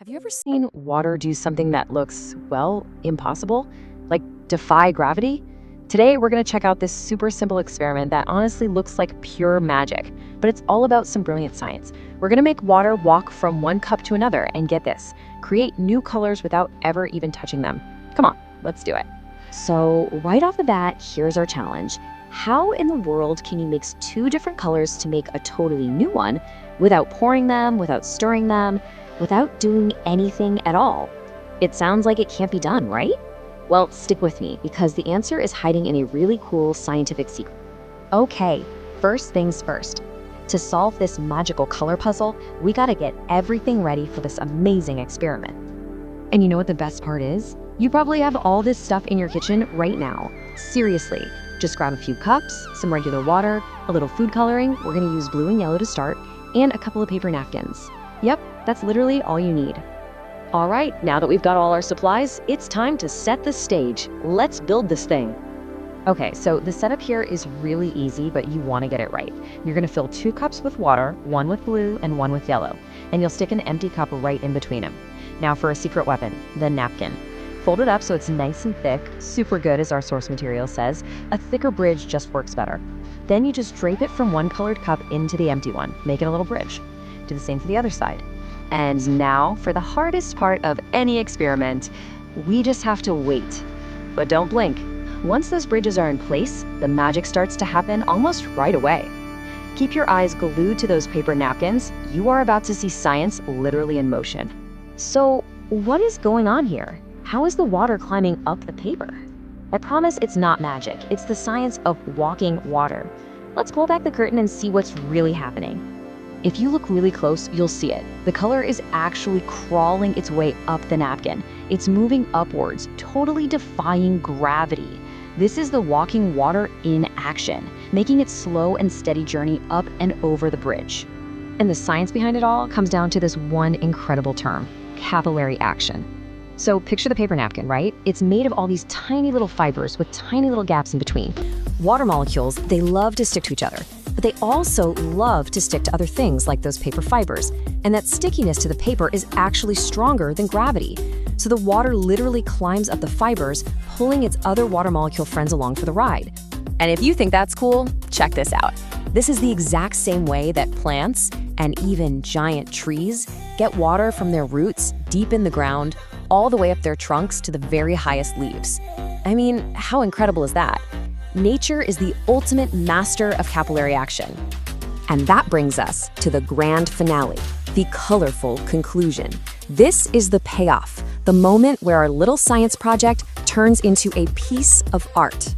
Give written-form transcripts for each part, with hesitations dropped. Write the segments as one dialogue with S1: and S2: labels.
S1: Have you ever seen water do something that looks, well, impossible? Like defy gravity? Today, we're going to check out this super simple experiment that honestly looks like pure magic, but it's all about some brilliant science. We're going to make water walk from one cup to another and get this, create new colors without ever even touching them. Come on, let's do it.
S2: So right off the bat, here's our challenge. How in the world can you mix two different colors to make a totally new one without pouring them, without stirring them, without doing anything at all? It sounds like it can't be done, right? Well, stick with me because the answer is hiding in a really cool scientific secret. Okay, first things first. To solve this magical color puzzle, we gotta get everything ready for this amazing experiment. And you know what the best part is? You probably have all this stuff in your kitchen right now. Seriously, just grab a few cups, some regular water, a little food coloring, we're gonna use blue and yellow to start, and a couple of paper napkins. Yep, that's literally all you need.
S1: All right, now that we've got all our supplies, it's time to set the stage. Let's build this thing. Okay, so the setup here is really easy, but you want to get it right. You're going to fill 2 cups with water, 1 with blue and 1 with yellow, and you'll stick an empty cup right in between them. Now for a secret weapon, the napkin. Fold it up so it's nice and thick, super good as our source material says. A thicker bridge just works better. Then you just drape it from one colored cup into the empty one, making a little bridge. Do the same for the other side. And now for the hardest part of any experiment, we just have to wait. But don't blink. Once those bridges are in place, the magic starts to happen almost right away. Keep your eyes glued to those paper napkins. You are about to see science literally in motion.
S2: So what is going on here? How is the water climbing up the paper? I promise it's not magic. It's the science of walking water. Let's pull back the curtain and see what's really happening. If you look really close, you'll see it. The color is actually crawling its way up the napkin. It's moving upwards, totally defying gravity. This is the walking water in action, making its slow and steady journey up and over the bridge. And the science behind it all comes down to this one incredible term, capillary action. So picture the paper napkin, right? It's made of all these tiny little fibers with tiny little gaps in between. Water molecules, they love to stick to each other, but they also love to stick to other things like those paper fibers. And that stickiness to the paper is actually stronger than gravity. So the water literally climbs up the fibers, pulling its other water molecule friends along for the ride. And if you think that's cool, check this out. This is the exact same way that plants and even giant trees get water from their roots deep in the ground, all the way up their trunks to the very highest leaves. I mean, how incredible is that? Nature is the ultimate master of capillary action. And that brings us to the grand finale, the colorful conclusion. This is the payoff, the moment where our little science project turns into a piece of art.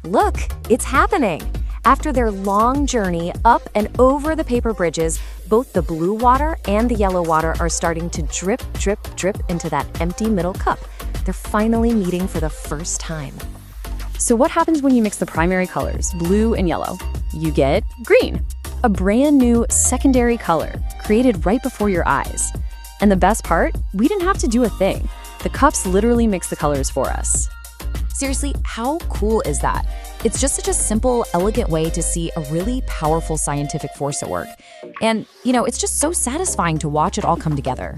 S2: Look, it's happening. After their long journey up and over the paper bridges, both the blue water and the yellow water are starting to drip, drip, drip into that empty middle cup. They're finally meeting for the first time.
S3: So what happens when you mix the primary colors, blue and yellow? You get green, a brand new secondary color created right before your eyes. And the best part, we didn't have to do a thing. The cups literally mix the colors for us.
S2: Seriously, how cool is that? It's just such a simple, elegant way to see a really powerful scientific force at work. And, it's just so satisfying to watch it all come together.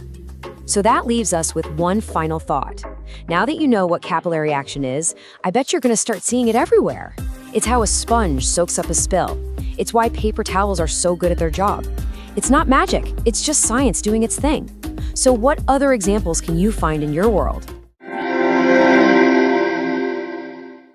S2: So that leaves us with one final thought. Now that you know what capillary action is, I bet you're going to start seeing it everywhere. It's how a sponge soaks up a spill. It's why paper towels are so good at their job. It's not magic, it's just science doing its thing. So what other examples can you find in your world?